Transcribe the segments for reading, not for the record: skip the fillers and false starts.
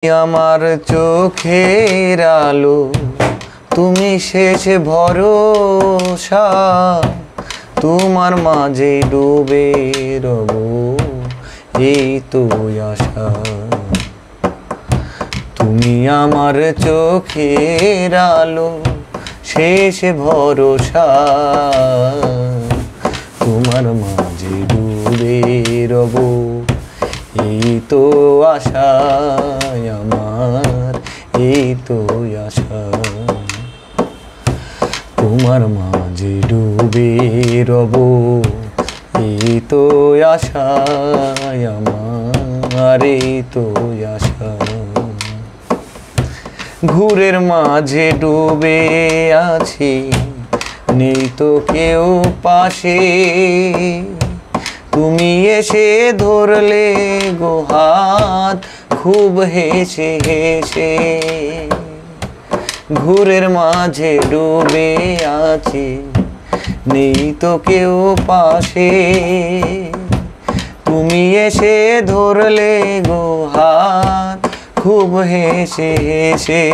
আমার চোখের আলো তুমি শেষ ভরসা, তোমার মাঝে ডুবে রব এই তো আশা। তুমি আমার চোখের আলো শেষ ভরসা, তোমার মাঝে ডুবে রব এই তো আশা আমার, এই তো আশা। তোমার মাঝে ডুবে রব এই তো আশা আমার, এই তো আশা। ঘুরের মাঝে ডুবে আছি, নেই তো কেউ পাশে, তুমি এসে ধরলে গো হাত খুব হেসে হেসে। ঘুরের মাঝে ডুবে আছি, নেই তো কেউ পাশে, তুমি এসে ধরলে গো হাত খুব হেসে হেসে।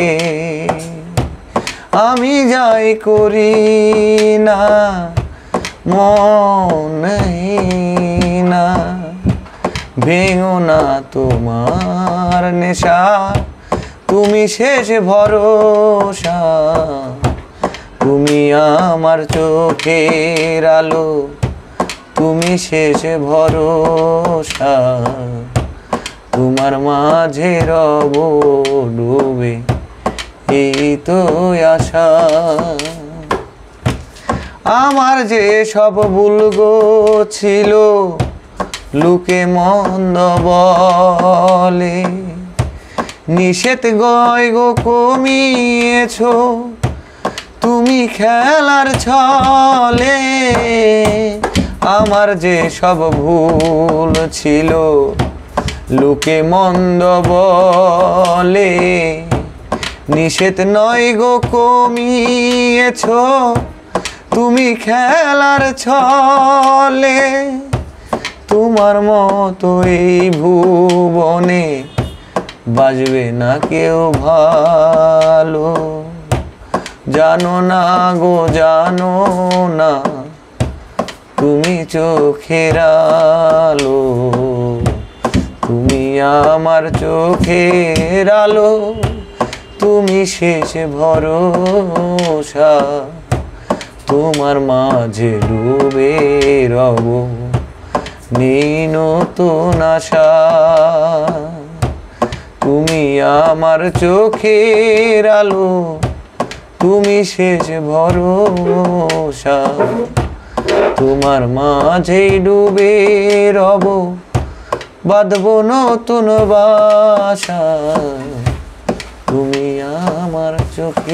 আমি যাই করি না মন না, ভেঙো না তোমার নেশা, তুমি শেষ ভরসা। তুমি আমার চোখের আলো, তুমি শেষ ভরসা, তোমার মাঝে রব ডুবে এই তো আশা। আমার যে সব ভুল গো ছিল লোকে মন্দ বলে, নিষেধ গয় গো কমিয়েছ তুমি খেলার ছলে। আমার যে সব ভুল ছিল লোকে মন্দ বলে, নিষেধ নয় গো কমিয়েছ তুমি খেলার ছলে। তোমার মতো এই ভুবনে বাজবে না কেউ ভালো, জানো না গো জানো না তুমি চোখের আলো। তুমি আমার চোখের আলো, তুমি শেষ ভরসা, তোমার মাঝে ডুবে রব নেই নতুন আশা। তুমি আমার চোখের আলো, তুমি শেষ ভরসা, তোমার মাঝে ডুবে রব বাঁধবো নতুন বাসা। তুমি আমার চোখে